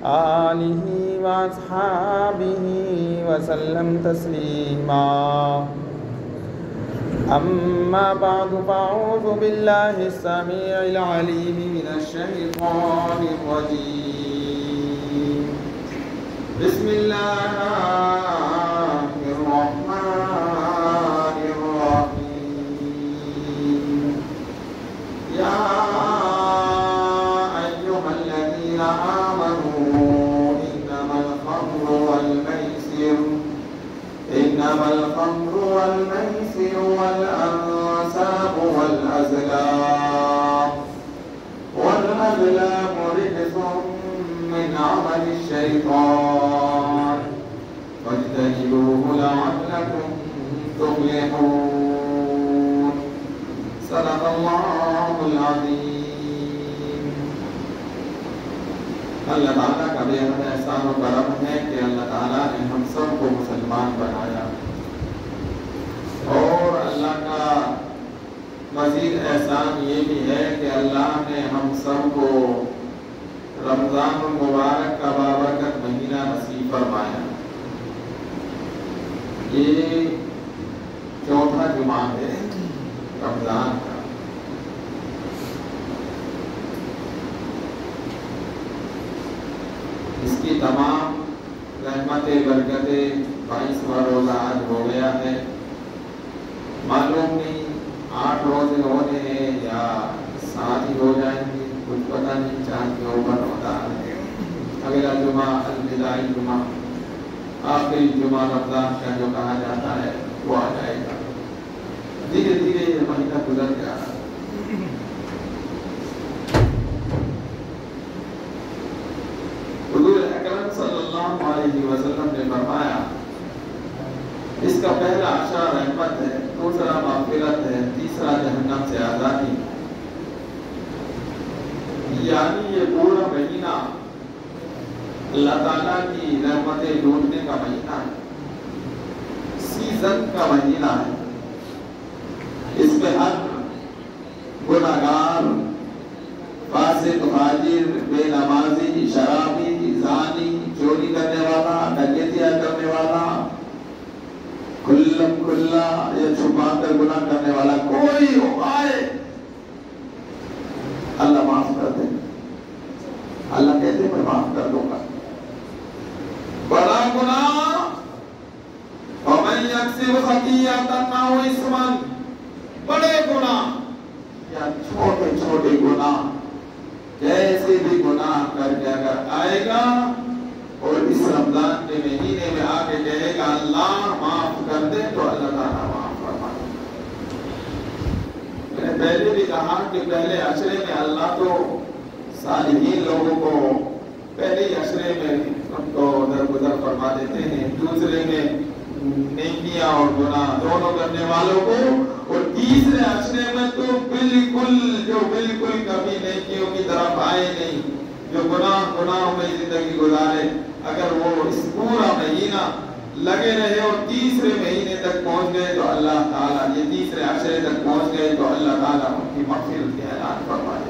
آلہ واصحابہ وسلم تسلیما اما بعد فاعوذ باللہ السمیع العلیم من الشیطان الرجیم بسم اللہ الرحمن الرحیم یا ایہا الذین آمنوا انما الخمر والمیسر والانصاب والازلام رجس من عمل الشیطان فاجتنبوه لعلكم تفلحون صدق اللہ العظیم۔ اللہ تعالیٰ کا بے حد احسان و کرم ہے کہ اللہ تعالیٰ نے ہم سب کو مسلمان بنایا، اور اللہ کا مزید احسان یہ بھی ہے کہ اللہ نے ہم سب کو رمضان المبارک کا بابرکت مہینہ نصیب فرمایا۔ یہ چوتھا جمعہ ہے رمضان کا۔ اس کی تمام رحمتیں برکتیں 22واں روزہ آج ہو گیا ہے۔ معلوم نہیں 8 روزے ہونے ہیں یا 7 ہی ہو جائیں گے، کچھ پتہ نہیں، چاند کے اوپر ہوتا ہے۔ اگلا جمعہ الوداعی جمعہ، آخری جمعہ رمضان کا جو کہا جاتا ہے وہ آ جائے گا۔ دھیرے دھیرے یہ مہینہ گزر جا رہا ہے۔ حضور اکرم صلی اللہ علیہ وسلم نے فرمایا اس کا پہلا عشرہ رحمت ہے، دوسرا مغفرت ہے، تیسرا جہنم سے آزادی۔ یعنی یہ پورا مہینہ اللہ تعالیٰ کی رحمتیں لوٹنے کا مہینہ ہے، سیزن کا مہینہ ہے۔ اس میں ہر گناہگار، فاسق، فاجر، بے نمازی، شرابی، زانی، چوری کرنے والا، ڈکیتیاں کرنے والا، کھلم کھلا یا چھپا کر گناہ کرنے والا کوئی ہو آئے، اللہ معاف کر دے۔ اللہ کہتے میں معاف کر دوں گا۔ بڑا گناہ وَمَن يَكْسِبْ خَطِيئَةً أَوْ إِثْمًا، بڑے گناہ یا چھوٹے چھوٹے گناہ، کیسے بھی گناہ کر کے اگر آئے گا اور اس رمضان کے مہینے میں آ کے کہے گا اللہ معاف کر دے، تو اللہ تعالیٰ معاف فرما دے۔ میں نے پہلے بھی کہا کہ پہلے عشرے میں اللہ تو صالحین لوگوں کو پہلے ہی عشرے میں ان کو درگزر فرما دیتے ہیں، دوسرے میں نیکیاں اور گناہ دونوں کرنے والوں کو، اور تیسرے عشرے میں تو بالکل کبھی نیکیوں کی طرف آئے نہیں، جو گناہوں میں زندگی گزارے، اگر وہ اس پورا مہینہ لگے رہے اور تیسرے مہینے تک پہنچ گئے تو اللہ تعالیٰ، یہ تیسرے عشرے تک پہنچ گئے تو اللہ تعالیٰ ان کی مغفرت کے اعلان فرمائے۔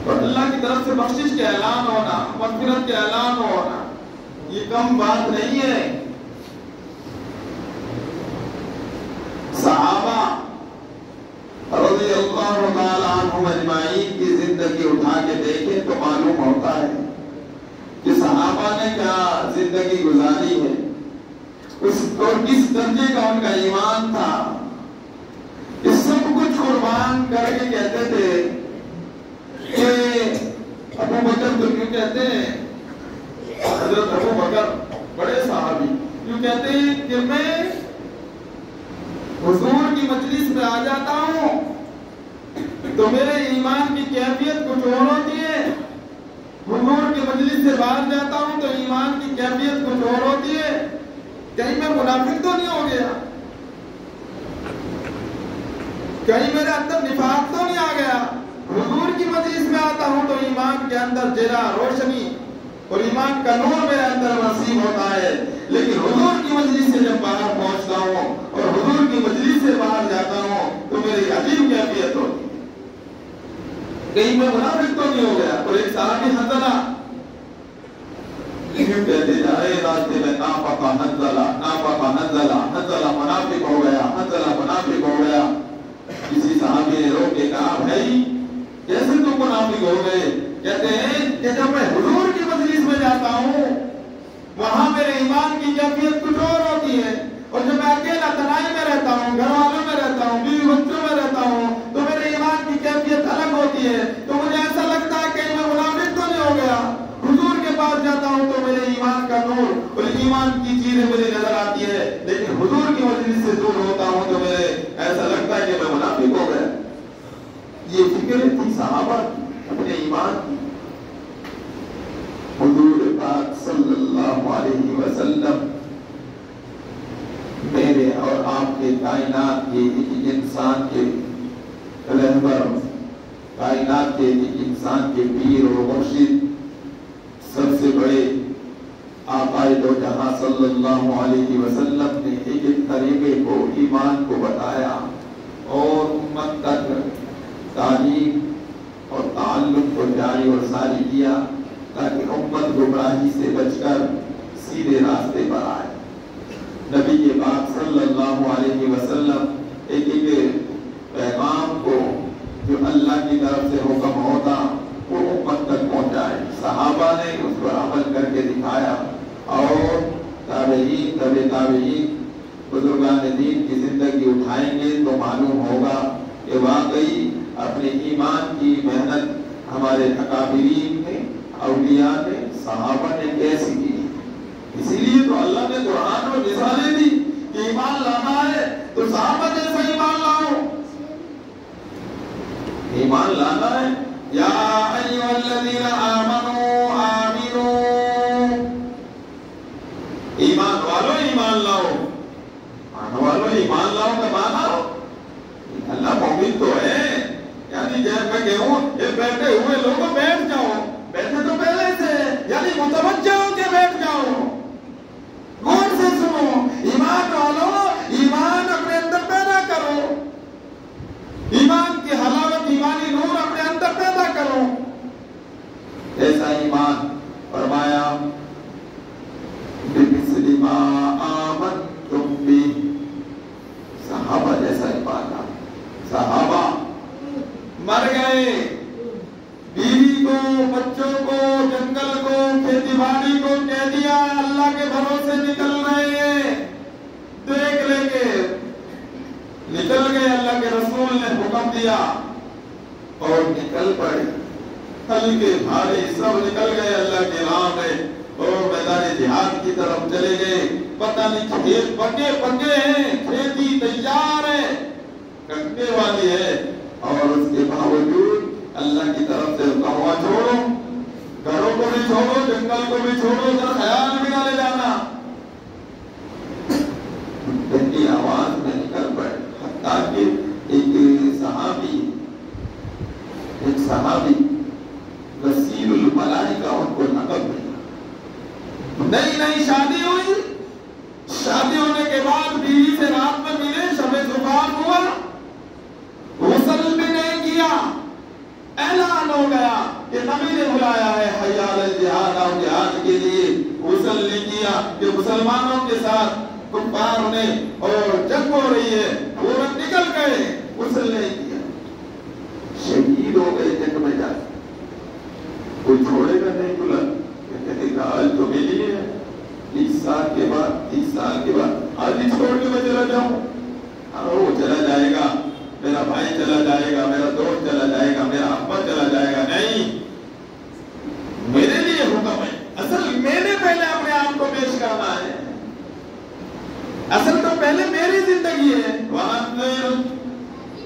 اور اللہ کی طرف سے بخشش کے اعلان ہونا، مغفرت کے اعلان ہونا، یہ کم بات نہیں ہے۔ صحابہ رضی اللہ تعالی عنہم اجمعین کی زندگی اٹھا کے دیکھیں تو معلوم ہوتا ہے کہ صحابہ نے کیا زندگی گزاری ہے، اور کس درجے کا ان کا ایمان تھا۔ اس سب کچھ قربان کر کے کہتے تھے کہ ابو بکر تو کیوں کہتے ہیں، حضرت ابو بکر بڑے صحابی کیوں کہتے ہیں کہ میں حضور کی مجلس میں آ جاتا ہوں تو میرے ایمان کی کیفیت کچھ اور ہوتی ہے، حضور کی مجلس سے باہر جاتا ہوں تو ایمان کی کیفیت کچھ اور ہوتی ہے۔ کہیں میں منافق تو نہیں ہو گیا، کہیں میرے اندر نفاق تو نہیں آ گیا۔ حضور کی مجلس میں آتا ہوں تو ایمان کے اندر جلا روشنی اور ایمان کا نور میرے اندر نصیب ہوتا ہے، لیکن حضور کی مجلس سے جب باہر پہنچتا ہوں اور حضور کی مجلس سے باہر جاتا ہوں تو میری عجیب کیفیت ہوتی ہے، کہیں میں منافق تو نہیں ہو گیا۔ اور ایک صحابی حضرہ یوں کہتے جا رہے راستے میں نافقہ نزلہ منافق ہو گیا، نزلہ منافق ہو گیا. کسی صحابی نے روک کے کہا بھائی کیسے تم منافق ہو گئے؟ کہتے ہیں کہ جب میں حضور کی مجلس میں جاتا ہوں وہاں میرے ایمان کی کیفیت کچھ اور ہوتی ہے، اور جب میں اکیلا تنہائی میں رہتا ہوں، گھر والوں میں رہتا ہوں، بیوی بچوں میں رہتا ہوں، تو میرے ایمان کی کیفیت الگ ہوتی ہے. تو مجھے ایسا لگتا ہے کہ میں منافق تو نہیں ہو گیا. حضور کے پاس جاتا ہوں تو میرے ایمان کا نور اور ایمان کی چیزیں مجھے نظر آتی ہے، لیکن حضور کی مجلس سے دور ہوتا ہوں تو مجھے ایسا لگتا ہے کہ میں منافق ہو گیا. یہ فکر تھی صحابہ کی اپنے ایمان کی. حضور پاک صلی اللہ علیہ وسلم میرے اور آپ کے کائنات کے ایک انسان کے رہبر، کائنات کے ایک انسان کے پیر اور مرشد، سب سے بڑے آقائے دو جہاں صلی اللہ علیہ وسلم نے ایک طریقے کو، ایمان کو بتایا اور امت تک تعلیم اور تعلم کو جاری اور ساری کیا تاکہ امت گمراہی سے بچ کر سیدھے راستے پر آئے. نبی کے پاک صلی اللہ علیہ وسلم ایک پیغام کو جو اللہ کی طرف سے حکم ہوتا وہ امت تک پہنچائے. صحابہ نے اس پر عمل کر کے دکھایا اور تابعین، تابعین بزرگان دین کی زندگی اٹھائیں گے تو معلوم ہوگا کہ واقعی اپنے ایمان کی محنت ہمارے اکابرین نے، اولیاء نے، صحابہ نے کیسی کی. اسی لیے تو اللہ نے قرآن میں مثالیں دی کہ ایمان لانا ہے تو صحابہ جیسا ایمان لاؤ. ایمان لانا ہے یا ایھا الذین آمنوا آمنوا، ایمان والو ایمان لاؤ. ایمان والو ایمان لاؤ کا معنی اللہ مومن تو ہے، یعنی جب میں کہوں یہ بیٹھے ہوئے لوگوں بیٹھ جاؤ، بیٹھے تو پہلے سے یعنی متوجہ ہو کے بیٹھ جاؤ، غور سے سنو. ایمان والو ایمان اپنے اندر پیدا کرو، ایمان کی حلاوت، ایمانی نور اپنے اندر پیدا کرو. ایسا ایمان فرمایا بِمِثْلِ مَا آمَنْتُمْ بِهِ، صحابہ جیسا ایمان لاؤ. صحابہ مر گئے، بیوی کو، بچوں کو، جنگل کو، کھیتی باڑی کو کہہ دیا اللہ کے بھروسے نکل رہے ہیں، دیکھ لیں گے. نکل گئے، اللہ کے رسول نے حکم دیا اور نکل پڑے. ہلکے بھاری سب نکل گئے اللہ کے راہ میں اور میدان جہاد کی طرف چلے گئے. پتہ نہیں کھیت پکے پکے ہیں، کھیتی تیار ہے، کٹنے والی ہے، اور اس کے باوجود اللہ کی طرف سے کہا چھوڑو، گھروں کو بھی چھوڑو، جنگل کو بھی چھوڑو، ذرا خیال بھی نہ لے جانا. گندی آواز میں نکل پڑے. حتیٰ کہ ایک صحابی غسیل الملائکہ ان کو لقب ملا. نئی شادی ہوئی، شادی ہونے کے بعد بیوی سے رات میں ملے، شب زفاف ہوا، غسل بھی نہیں کیا. اعلان ہو گیا کہ نبی نے بلایا ہے حی علی الجہاد، اور جہاد کے لیے. غسل نہیں کیا کہ مسلمانوں کے ساتھ کفار نے اور جنگ ہو رہی ہے، وہ نکل گئے، غسل نہیں کیا، شہید ہو گئے جنگ میں جا کے. کوئی چھوڑے گا نہیں بلند، کہتے کہ آج تو ملی ہے 30 سال کے بعد آج ہی چھوڑ کے میں چلا جاؤں. وہ چلا جائے گا، میرا بھائی چلا جائے گا، میرا دوست چلا جائے گا، میرا ابا چلا جائے گا. نہیں، میرے لیے حکم ہے. اصل میں نے پہلے اپنے آپ کو پیش کرنا ہے، اصل تو پہلے میری زندگی ہے.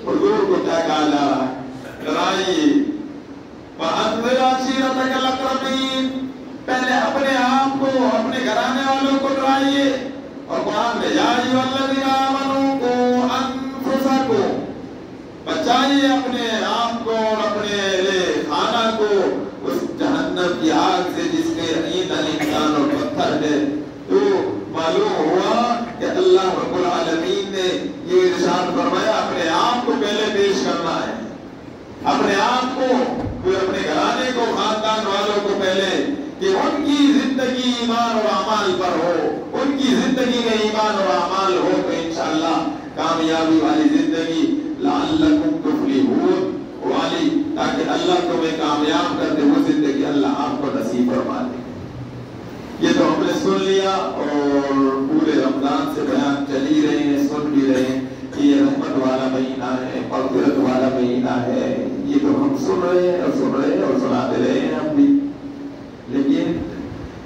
حضور کو کیا کہا جا رہا ہے؟ ڈرائیے. وَأَنذِرْ عَشِيرَتَكَ الْأَقْرَبِينَ، پہلے اپنے آپ کو، اپنے گھرانے والوں کو ڈرائیے. اور قرآن میں یا ایھا الذین آمنوا قوا انفسکم، بچائیے اپنے آپ کو اور اپنے خانہ کو اس جہنم کی آگ سے جس میں ایندھن انسان اور پتھر ہے. تو معلوم ہوا کہ اللہ رب العالمین نے یہ ارشاد فرمایا اپنے آپ کو پہلے پیش کرنا ہے، اپنے آپ کو، پھر اپنے گھرانے کو، خاندان والوں کو پہلے، کہ ان کی زندگی زندگی ایمان اور اعمال پر ہو، ان کی زندگی میں ایمان اور اعمال ہو تو انشاءاللہ کامیابی والی زندگی لعلکم تفلحون والی، تاکہ اللہ تمہیں کامیاب کر دے، وہ زندگی اللہ آپ کو نصیب فرما دے۔ یہ تو ہم نے سن لیا اور پورے رمضان سے بیان چل ہی رہے ہیں، سن بھی رہے ہیں کہ یہ رحمت والا مہینہ ہے، مغفرت والا مہینہ ہے، یہ تو ہم سن رہے ہیں اور سن رہے ہیں اور سناتے رہے ہیں ہم بھی۔ لیکن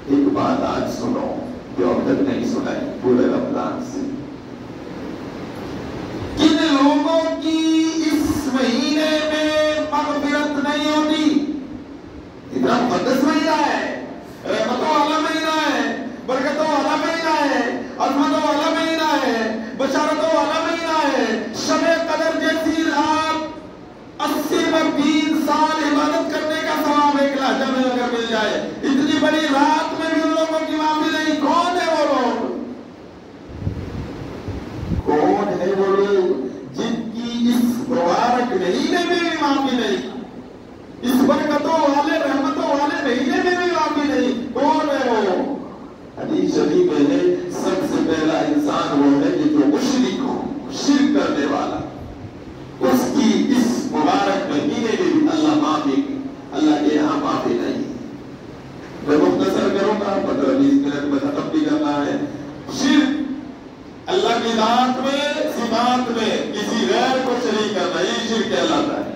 ایک بات آج سنو جو اب تک نہیں سنائی پورے رمضان سے، کن لوگوں کی اس مہینے میں مغفرت نہیں ہوتی؟ اتنا مقدس مہینہ ہے، رحمتوں والا مہینہ ہے، برکتوں والا مہینہ ہے، عظمتوں والا مہینہ ہے، بشارتوں والا مہینہ ہے۔ شب قدر جیسی رات 80 میں 3 سال عبادت کرنے کا ثواب ایک لہجہ میں اگر مل جائے، اتنی بڑی رات میں بھی ان لوگوں کی معافی نہیں۔ کون ہے وہ لوگ؟ کون ہے وہ لوگ جن کی اس مبارک مہینے میں بھی معافی نہیں، اس برکتوں والے رحمتوں والے مہینے میں بھی معافی نہیں؟ کون ہے وہ؟ حدیث شریف میں ہے سب سے پہلا انسان وہ ہے کہ جو مشرک ہو، شرک کرنے والا، اس کی اس مبارک مہینے میں بھی اللہ معافی، اللہ کے یہاں معافی نہیں۔ میں مختصر کروں گا، 15-20 منٹ میں ختم بھی کرنا ہے۔ شرک اللہ کی ذات میں، صفات میں کسی غیر کو شریک کرنا، یہ شرک کہلاتا ہے۔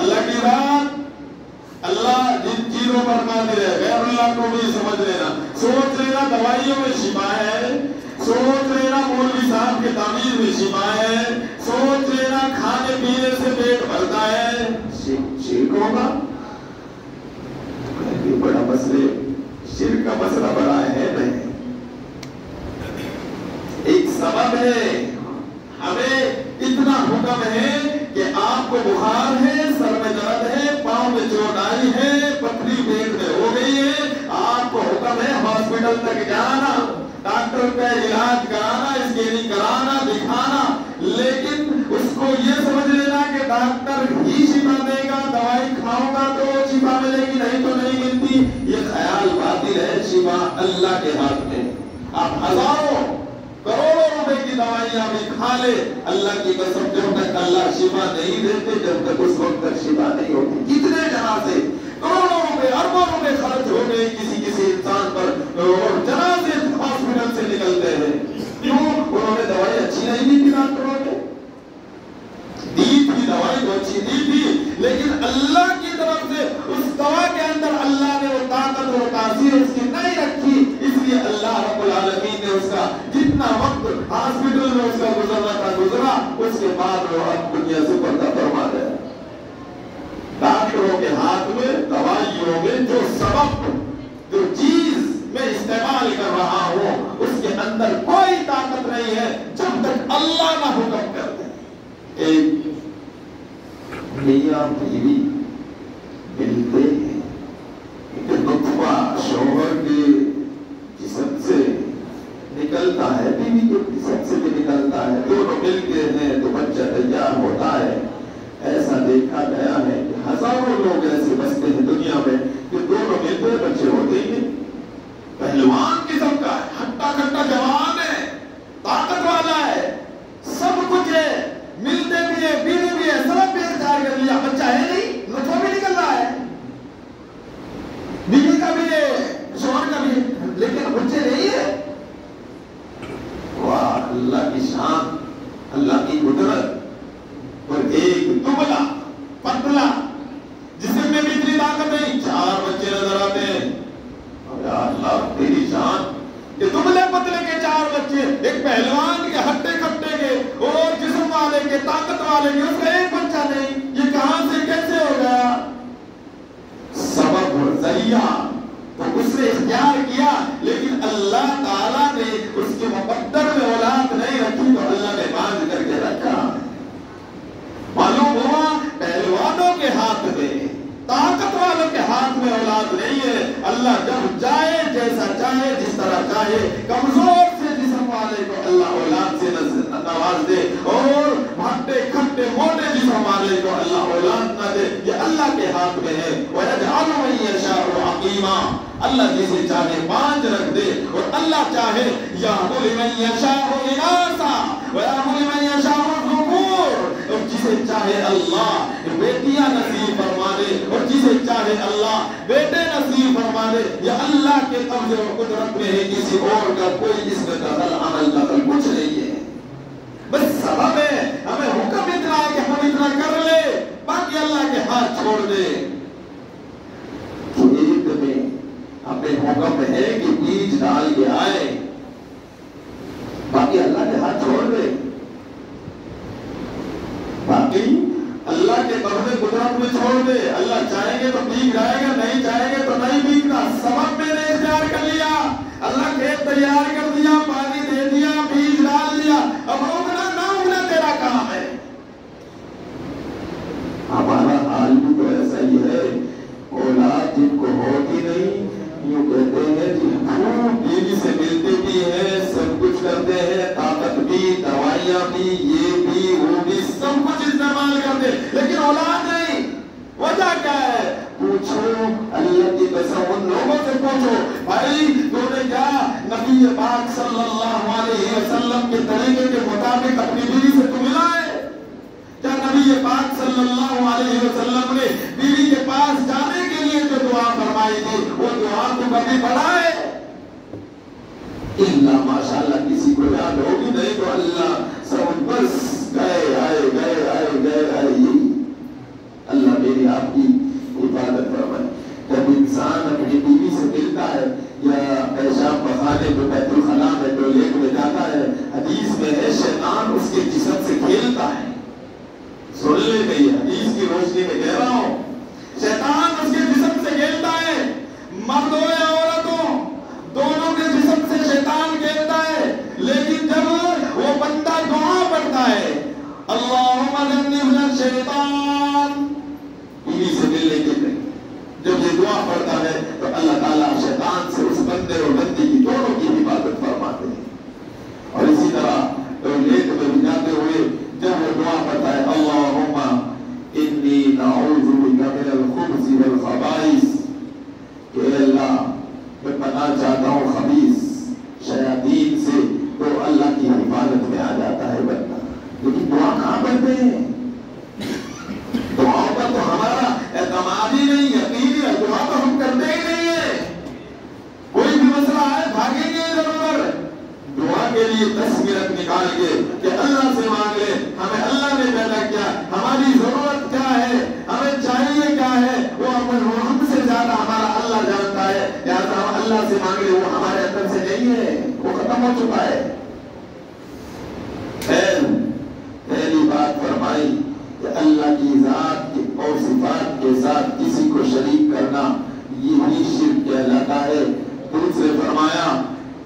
اللہ کی ذات، اللہ جن چیزوں پر قادر ہے، غیر اللہ کو بھی سمجھ لینا، سوچ لینا دوائیوں میں شفا ہے، سوچ لینا مولوی صاحب کے تعمیر میں شفا ہے، سوچ لینا کھانے پینے سے پیٹ بھرتا ہے، شرک ہوگا؟ بڑا مسئلے، شرک کا مسئلہ بڑا ہے نہیں، ایک سبب ہے۔ ہمیں اتنا حکم ہے کہ آپ کو بخار ہے، سر میں درد ہے، پاؤں میں چوٹ آئی ہے، پتھری پیٹ میں ہو گئی ہے، آپ کو حکم ہے ہاسپٹل تک جانا، ڈاکٹر کا علاج کرانا، اسکیننگ کرانا، دکھانا، لیکن اس کو یہ سمجھ لینا کہ ڈاکٹر ہی شفا دے گا، دوائی کھاؤں گا تو شفا ملے گی، نہیں تو نہیں ملتی، یہ خیال باطل ہے۔ شفا اللہ کے ہاتھ میں، آپ ہزاروں کروڑوں روپے کی دوائیاں بھی کھا لے، اللہ کی قسم جب تک اللہ شفا نہیں دیتے، جب تک اس وقت تک شفا نہیں ہوتی۔ کتنے جنازے، کروڑوں روپے، اربوں روپے خرچ ہو گئے کسی انسان پر، اور جنازے ہاسپٹل سے نکلتے ہیں، کیوں؟ انہوں نے دوائی اچھی نہیں دی تھی، ڈاکٹروں نے دی تھی، دوائی تو اچھی دی تھی، لیکن اللہ کی طرف سے اس دوا کے اندر اللہ نے وہ طاقت اور تاثیر اس کی نہیں رکھی، اس لیے اللہ رب العالمین نے اس کا جتنا وقت ہاسپٹل میں اس کا گزرنا تھا گزرا، اس کے بعد وہ اب دنیا سے پردہ فرما گیا۔ ڈاکٹروں کے ہاتھ میں، دوائیوں میں جو سبب، جو چیز میں استعمال کر رہا ہوں، اس کے اندر کوئی طاقت نہیں ہے جب تک اللہ نہ حکم کر دے۔ ایک میاں بیوی ملتے ہیں، ایک نطفہ شوہر کے جسم سے نکلتا ہے، بیوی کے جسم سے بھی نکلتا ہے، دونوں ملتے ہیں تو بچہ تیار ہوتا ہے۔ ایسا دیکھا گیا ہے کہ ہزاروں لوگ ایسے بستے ہیں دنیا میں کہ دونوں ملتے بچے ہوتے ہی نہیں۔ پہلوان قسم کا ہے، ہٹا کٹا جوان ہے، طاقت والا ہے، سب کچھ ہے، ملتے بھی ہے، بیوی بھی ہے، سب بھی اختیار کر لیا، بچہ ہے نہیں، نطفہ بھی نکل رہا ہے، بیوی کا بھی ہے، شوہر کا بھی ہے، لیکن بچے نہیں ہے۔ واہ، اللہ کی شان، اللہ کی قدرت۔ اور ایک دبلا پتلا جسم میں بھی اتنی طاقت نہیں، 4 بچے نظر آتے ہیں۔ یا اللہ تیری شان، یہ دبلے پتلے کے 4 بچے، ایک پہلوان کے ہٹے کٹے کے اور جسم والے کے طاقت والے کے، اس کا ایک بچہ نہیں، یہ کہاں سے کیسے ہو گیا؟ سبب اور ذریعہ تو اس نے اختیار کیا، لیکن اللہ تعالیٰ نے اس کے مقدر میں اولاد نہیں رکھی تو اللہ نے باندھ کر کے رکھا۔ معلوم ہوا پہلوانوں کے ہاتھ میں، طاقت والوں کے ہاتھ میں اولاد نہیں ہے۔ اللہ جب چاہے، جیسا چاہے، جس طرح چاہے، کمزور سے جسم والے کو اللہ اولاد سے نواز دے، اور بھٹے بڑے کھٹے موٹے جسم والے کو اللہ اولاد نہ دے، یہ اللہ کے ہاتھ میں ہے۔ وَيَجْعَلُ مَن يَشَاءُ عَقِيمًا، اللہ جسے چاہے 5 رکھ دے، اور اللہ چاہے يَهْبُ لِمَن يَشَاءُ إِنَاثًا وَيَهْبُ لِمَن يَشَاءُ الذُّكُورَ، اور جسے چاہے اللہ بیٹیاں نصیب فرما دے، اور جسے چاہے اللہ بیٹے نصیب فرما دے۔ یہ اللہ کے قبضے اور قدرت میں ہے، کسی اور کا کوئی اس میں دخل عمل دخل کچھ نہیں ہے۔ بس سبب ہے، ہمیں حکم اتنا ہے کہ ہم اتنا کر لے، باقی اللہ کے ہاتھ چھوڑ دے۔ کھیت میں ہمیں حکم ہے کہ بیج ڈال کے آئے، باقی اللہ کے ہاتھ چھوڑ دے، باقی اللہ کے قبضے قدرت میں چھوڑ دے۔ اللہ چاہیں گے تو بیج جائے گا، نہیں چاہیں گے تو نہیں بیجنا۔ سبب میں نے اختیار کر لیا، اللہ کھیت تیار کر دیا، پانی دے دیا، بیج ڈال دیا، اب اگنا نہ اگنا تیرا کام ہے۔ ہمارا حال بھی تو ایسا ہی ہے، اولاد جن کو ہوتی نہیں، یوں کہتے ہیں جی خوب بیوی سے ملتے بھی ہیں، سب کچھ کرتے ہیں، طاقت بھی، دوائیاں بھی، یہ بھی وہ بھی، سب کچھ استعمال کرتے، لیکن اولاد نہیں۔ وجہ کیا ہے؟ پوچھو اللہ کی قسم، ان لوگوں سے پوچھو، بھائی تو نے کیا نبی پاک صلی اللہ علیہ وسلم کے طریقے کے مطابق اپنی بیوی سے تو ملا ہے؟ کیا نبی پاک صلی اللہ علیہ وسلم نے بیوی کے پاس جانے کے لیے جو دعا فرمائی تھی وہ دعا تو کبھی پڑھا ہے؟ اللہ ماشاءاللہ کسی کو یاد ہوگی، نہیں تو اللہ سب بس گئے آئے گئے آئے گئے آئے، یہی اللہ میری آپ کی حفاظت فرمائے۔ جب انسان اپنی بیوی سے ملتا ہے یا پیشاب پخانے میں بیت الخلاء میں ٹوائلٹ میں جاتا ہے، حدیث میں ہے شیطان اس کے جسم سے کھیلتا ہے۔ سن لے گئی حدیث کی روشنی میں کہہ رہا ہوں، شیطان اس کے جسم سے کھیلتا ہے، مرد ہو یا عورت ہو، دونوں کے جسم سے شیطان کھیلتا ہے، لیکن جب وہ بندہ دعا پڑھتا ہے اللہم جنبنا الشیطان، بیوی سے ملنے کے لیے جب یہ دعا پڑھتا ہے تو اللہ تعالیٰ شیطان سے اس بندے اور بندی کی دونوں کی حفاظت فرماتے ہیں۔ اور اسی طرح ٹوائلٹ میں بھی جاتے ہوئے جب وہ دعا پڑھتا ہے اللہم انی نعوذ بک من الخبث والخبائث، کہ اللہ میں پناہ چاہتا ہوں خبیث شیاطین سے، تو اللہ کی حفاظت میں آ جاتا ہے بندہ۔ لیکن دعا کہاں پڑھتے ہیں؟ دعاؤں پر تو ہمارا اعتماد ہی نہیں، یقین ہی ہے، دعا تو ہم کرتے ہی نہیں ہیں۔ کوئی بھی مسئلہ ہے بھاگیں گے ادھر ادھر، دعا کے لیے 10 منٹ نکال کے کہ اللہ سے مانگ لے، ہمیں اللہ نے پیدا کیا، ہماری ضرورت کیا ہے، ہمیں چاہیے کیا ہے، وہ ہم سے زیادہ ہمارا اللہ جانتا ہے، لہٰذا ہم اللہ سے مانگ لے، وہ ہمارے اندر سے نہیں ہے، وہ ختم ہو چکا ہے۔ پہلی بات فرمائی کہ اللہ کی ذات اور صفات کے ساتھ کسی کو شریک کرنا یہی شرک کہلاتا ہے۔ دوسرے فرمایا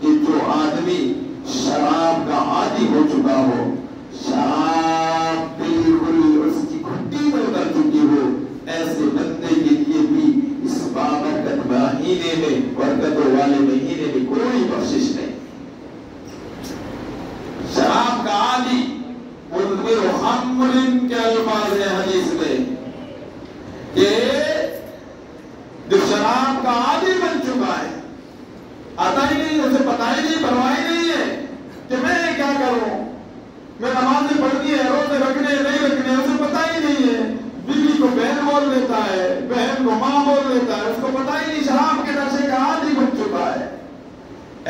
کہ جو آدمی شراب کا عادی ہو چکا ہو، شراب بالکل اس کی گھٹی میں اتر چکی ہو، ایسے بندے کے لیے بھی اس بابرکت مہینے میں، برکتوں والے مہینے میں کوئی بخشش نہیں۔ شراب کا عادی مدمر خمر کے الفاظ ہیں حدیث میں کہ جو شراب کا عادی بن چکا ہے، آتا ہی نہیں، اسے پتہ ہی نہیں، پرواہ ہی نہیں ہے کہ میں کیا کروں، میں نمازیں پڑھنی ہے، روزے رکھنے نہیں رکھنے، اسے پتہ ہی نہیں ہے۔ بیوی کو بہن بول لیتا ہے، بہن کو ماں بول لیتا ہے، اس کو پتہ ہی نہیں، شراب کے نشے کا عادی بن چکا ہے۔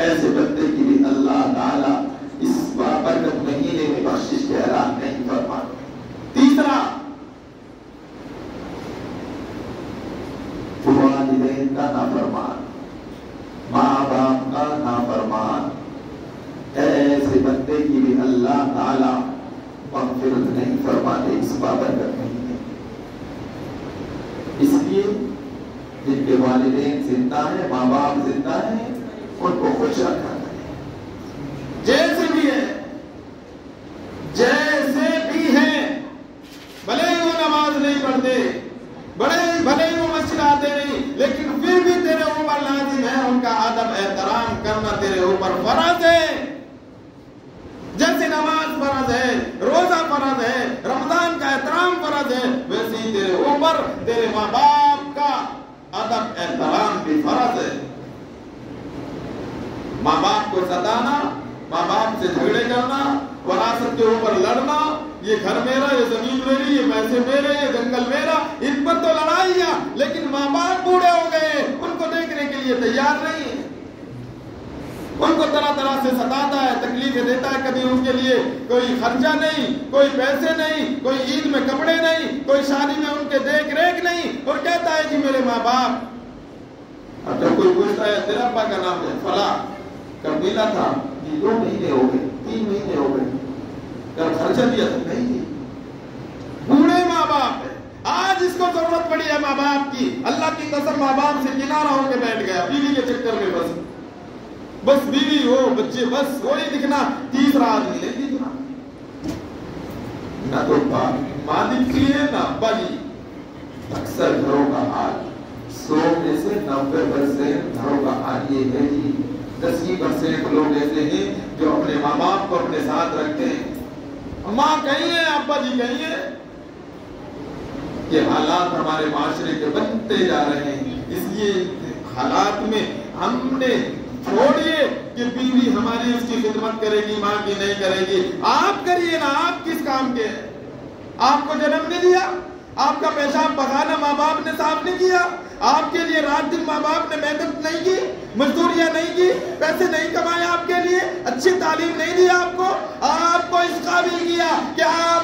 ایسے بندے کی بھی اللہ تعالیٰ اس بابرکت مہینے میں بخشش کے اعلان نہیں فرماتے۔ تیسرا، والدین کا نافرمان، ماں باپ کا نافرمان، ایسے بندے کی بھی اللہ تعالیٰ مغفرت نہیں فرماتے اس بابرکت مہینے۔ اس لیے جن کے والدین زندہ ہیں، ماں باپ زندہ ہیں، ان کو خوش رکھا کریں، جیسے بھی ہے، جیسے بھی ہیں، بھلے ہی وہ نماز نہیں پڑھتے، بھلے ہی وہ مسجد آتے نہیں، لیکن پھر بھی تیرے اوپر لازم ہے ان کا ادب احترام کرنا، تیرے اوپر فرض ہے۔ جیسے نماز فرض ہے، روزہ فرض ہے, رمضان کا احترام فرض ہے, ویسے ہی تیرے اوپر تیرے ماں باپ کا ادب احترام بھی فرض ہے. ماں باپ کو ستانا, ماں باپ سے جھگڑے کرنا, وراثت کے اوپر لڑنا, یہ گھر میرا, یہ زمین میری, یہ پیسے میرے, یہ جنگل میرا, ان پر تو لڑائیاں, لیکن ماں باپ بوڑھے ہو گئے, ان کو دیکھنے کے لیے تیار نہیں ہے, ان کو طرح طرح سے ستاتا ہے, تکلیفیں دیتا ہے, کبھی ان کے لیے کوئی خرچہ نہیں, کوئی پیسے نہیں, کوئی عید میں کپڑے نہیں, کوئی شادی میں ان کے دیکھ ریکھ نہیں, اور کہتا ہے کہ میرے ماں باپ. اور جب کوئی پوچھتا ہے تیرا ابا کا نام ہے فلاں, کب ملا تھا, یہ 2 مہینے ہو گئے, 3 مہینے ہو گئے, کب خرچہ دیا تھا, نہیں دی. بوڑھے ماں باپ ہے. آج اس کو ضرورت پڑی ہے ماں باپ کی, اللہ کی قسم ماں باپ سے کنارہ ہو کے بیٹھ گیا بیوی کے چکر میں, بس بیوی ہو, بچے, بس وہی دکھنا, تیسرا آدمی نہیں دکھنا. نہ تو ماں دکھتی ہے نہ ابا جی. اکثر گھروں کا حال 100 میں سے 90% گھروں کا حال یہ ہے جی. 10% لوگ ایسے ہیں جو اپنے ماں باپ کو اپنے ساتھ رکھتے ہیں, ماں کہیں ہے, ابا جی کہیں ہے. یہ حالات ہمارے معاشرے کے بنتے جا رہے ہیں. اس لیے حالات میں ہم نے چھوڑیے کہ بیوی ہماری اس کی خدمت کرے گی, ماں کی نہیں کرے گی. آپ کریے نا, آپ کس کام کے ہیں؟ آپ کو جنم نہیں دیا, آپ کا پیشاب پخانا ماں باپ نے صاف نہیں کیا, آپ کے لیے رات دن ماں باپ نے محنت نہیں کی, مزدوریاں نہیں کی, پیسے نہیں کمائے آپ کے لیے, اچھی تعلیم نہیں دی آپ کو اس قابل کیا کہ آپ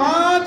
5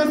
10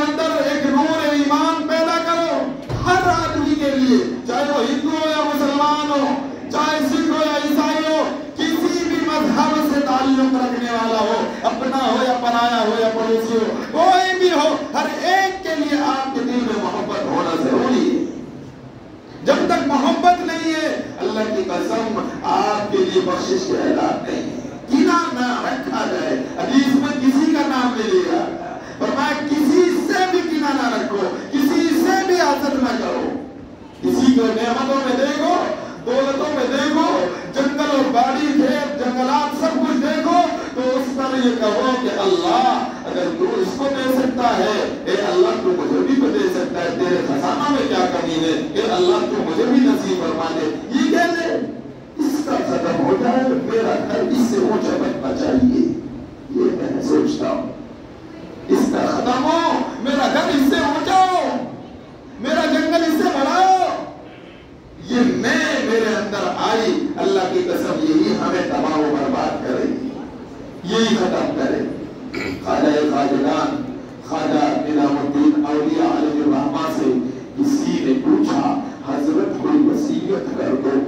اندر ایک نور ایمان پیدا کرو ہر آدمی کے لیے، چاہے وہ ہندو ہو یا مسلمان ہو، چاہے سکھ ہو یا عیسائی ہو، کسی بھی مذہب سے تعلق رکھنے والا ہو، اپنا ہو یا پرایا ہو یا پڑوسی ہو، کوئی بھی ہو، ہر ایک کے لیے آپ کے دل میں محبت ہونا ضروری ہے۔ جب تک محبت نہیں ہے اللہ کی قسم آپ کے لیے بخشش کے اعلان نہیں ہے۔ کینہ نہ رکھا جائے، حدیث میں کسی کا نام لے لیا، فرمایا کسی سے بھی کینہ نہ رکھو، کسی سے بھی حسد نہ کرو، کسی کو نعمتوں میں دیکھو، دولتوں میں دیکھو، جنگل اور باڑی کھیت جنگلات سب کچھ دیکھو، تو اس پر یہ کہو کہ اللہ اگر تو اس کو دے سکتا ہے، اے اللہ تو مجھے بھی تو دے سکتا ہے، تیرے خزانہ میں کیا کمی ہے، اے اللہ تو مجھے بھی نصیب فرما دے۔ یہ کہہ لے اس کا ختم ہو جائے، میرا گھر اس سے اونچا بننا چاہیے، یہ میں سوچتا ہوں، اس کا ختم ہو، میرا گھر اس سے اونچا ہو، میرا جنگل اس سے بڑا ہو، یہ میں میرے اندر آئی، اللہ کی قسم یہی ہمیں تباہ و برباد کرے گی، یہی ختم کرے۔ خواجہ خواجگان خواجہ نظام الدین اولیاء علیہ الرحمہ سے کسی نے پوچھا حضرت کوئی وصیت کر دو،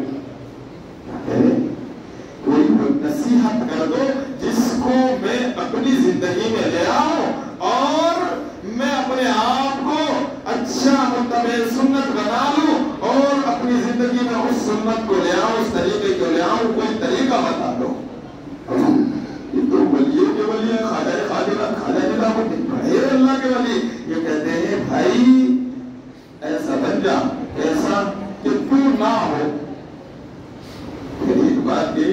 کوئی نصیحت کر دو جس کو میں اپنی زندگی میں لے آؤں اور میں اپنے آپ کو اچھا متبع سنت بنا لوں اور اپنی زندگی میں اس سنت کو لے آؤں، اس طریقے کو لے آؤں، کوئی طریقہ بتا دو۔ یہ تو ولیوں کے ولی ہیں، خواجہ خواجہ خواجہ نظام الدین بڑے اللہ کے ولی، یہ کہتے ہیں بھائی ایسا بن جا ایسا کہ تو نہ ہو، ایک بات کی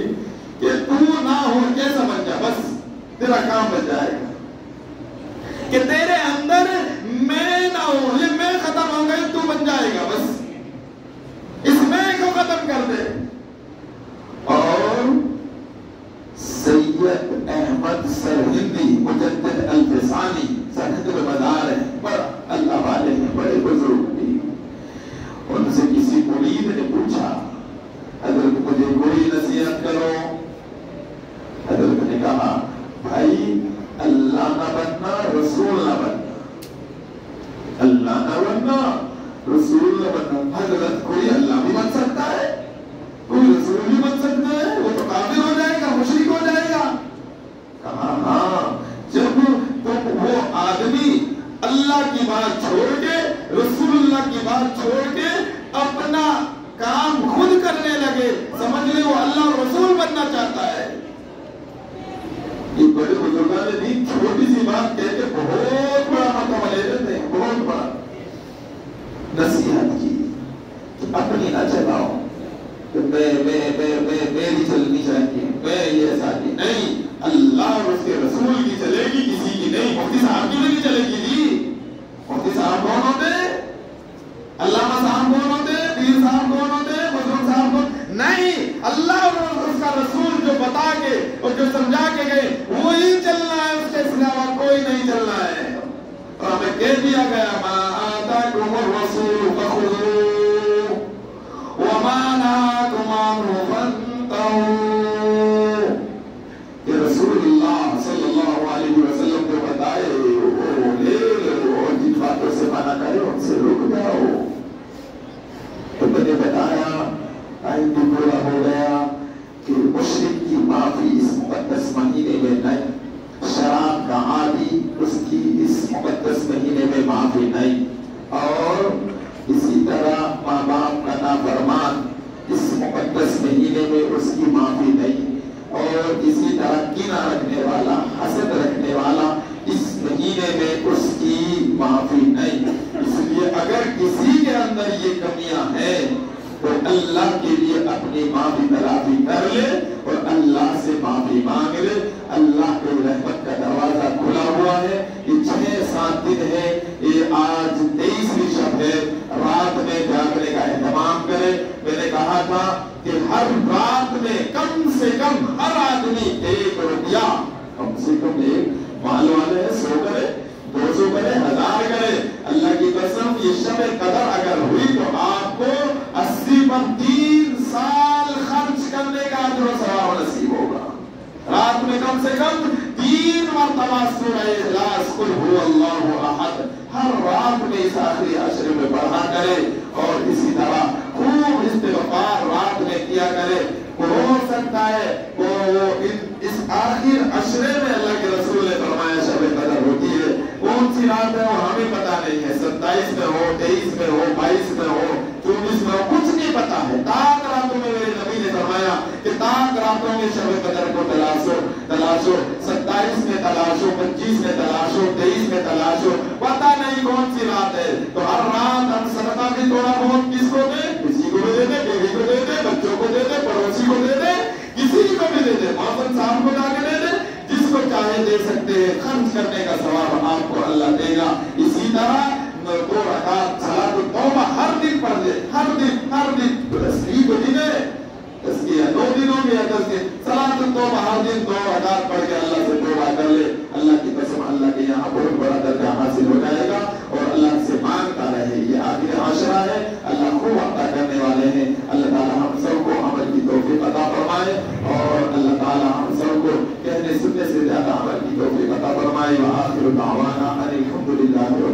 کہ تو نہ ہو کیسا بن جا، بس تیرا کام بن جائے گا کہ تیرے اندر میں نہ ہو، یہ میں ختم ہو گئی تو بن جائے گا، بس اس میں کو ختم کر دے۔ اور سید احمد سرہندی مجدد الفسانی سرہند میں مدار ہیں، بڑا اللہ والے ہیں، بڑے بزرگ بھی، ان سے کسی مرید نے پوچھا حضرت مجھے کوئی نصیحت کرو، حضرت نے کہا بھائی اللہ نہ بننا رسول نہ بننا، اللہ نہ بننا رسول نہ بننا۔ حضرت کوئی اللہ بھی بن سکتا ہے، کوئی رسول بھی بن سکتا ہے، وہ تو کافر ہو جائے گا، مشرک ہو جائے گا۔ کہا ہاں، جب وہ آدمی اللہ کی بات چھوڑ کے، رسول اللہ کی بات چھوڑ کے اپنا کام خود کرنے لگے، سمجھ لے وہ اللہ اور رسول بننا چاہتا ہے۔ یہ بڑے بزرگان دین چھوٹی سی بات کہہ کے بہت بڑا مرتبہ لے لیتے ہیں، بہت بڑا۔ نصیحت کی کہ اپنی نہ چلاؤ کہ میری چلنی چاہیے، میں یہ ساتھی نہیں، اللہ اور اس کے رسول کی چلے گی، کسی کی نہیں۔ مفتی صاحب کی نہیں چلے گی جی، مفتی صاحب کون ہوتے، علامہ صاحب کون ہوتے، پیر صاحب کون ہوتے، بزرگ صاحب کون، نہیں، اللہ اور اس کا رسول جو بتا کے اور جو سمجھا کے گئے وہی چلنا ہے، اس کے سوا کوئی نہیں چلنا ہے۔ اور ہمیں کہہ دیا گیا ما آتاکم الرسول فخذوہ وما نہاکم عنہ فانتہوا، کہ رسول اللہ صلی اللہ علیہ وسلم کو بتائے وہ لے لو اور جن باتوں سے منع کرے ان سے رک جاؤ۔ تو میں نے بتایا ٹائم بھی پورا ہو گیا کہ مشرک کی معافی اس مقدس مہینے میں نہیں، شراب کا عادی اس کی اس مقدس مہینے میں معافی نہیں، اور اسی طرح ماں باپ کا نافرمان اس مقدس مہینے میں اس کی معافی نہیں، اور اسی طرح کینہ رکھنے والا، حسد رکھنے والا اس مہینے میں اس کی معافی نہیں۔ اس لیے اگر کسی کے اندر یہ کمیاں ہیں تو اللہ کے لیے اپنی معافی تلافی کر لے اور اللہ سے معافی مانگ لے۔ اللہ کے رحمت کا دروازہ کھلا ہوا ہے۔ یہ 6-7 دن ہے، یہ آج 23ویں شب ہے، رات میں جاگنے کا اہتمام کرے۔ میں نے کہا تھا کہ ہر رات میں کم سے کم ہر آدمی 1 روپیہ، کم سے کم ایک مال والے 100 کرے، 200 کرے، 1000 کرے۔ اللہ کی قسم یہ شب قدر اگر ہوئی تو آپ کو 80 پر 3 سال خرچ کرنے کا اجر و ثواب نصیب ہوگا۔ رات میں کم سے کم 3 مرتبہ سورہ اخلاص قل هو اللہ احد ہر رات میں اس آخری عشرے میں پڑھا کرے اور اسی طرح خوب استغفار رات میں کیا کرے. ہو سکتا ہے وہ اس آخر عشرے میں اللہ کے رسول نے فرمایا شب قدر ہوتی ہے. کون سی رات ہے وہ ہمیں پتا نہیں ہے, 27 میں ہو, 23 میں ہو, 22 میں ہو, 24 میں ہو, کچھ نہیں پتا ہے. تاک راتوں میں میرے نبی نے فرمایا کہ تاک راتوں میں شب قدر کو تلاشو, 27 میں تلاشو, 25 میں تلاشو, 23 میں تلاشو, پتا نہیں کون سی رات ہے. تو ہر رات ہم صدقہ بھی تھوڑا بہت کس کو دیں, کسی کو بھی دے دیں, بیوی کو دے دیں, بچوں کو دے دیں, پڑوسی کو دے دیں, کسی کو بھی دے دیں, محمد صاحب کو جا کے دے دیں, جس کو چاہے دے سکتے ہیں. خرچ کرنے کا ثواب آپ کو اللہ دے گا. اسی طرح 2 رکعت صلاۃ التوبہ ہر دن پڑھ لے, ہر دن تسبیح کو دن ہے, تسبیح 9 دنوں میں تسبیح, صلاۃ التوبہ ہر دن 2 رکعت پڑھ کے اللہ سے توبہ کر لے. اللہ کی قسم اللہ کے یہاں بہت بڑا درجہ حاصل ہو جائے گا اور اللہ سے مانگتا رہے. یہ آخر عشرہ ہے, اللہ خوب عطا کرنے والے ہیں. اللہ تعالی ہم سب کو عمل کی توفیق عطا فرمائے اور اللہ تعالی ہم سب کو کہنے سننے سے زیادہ عمل کی توفیق عطا فرمائے. وآخر دعوانا ان الحمد للہ.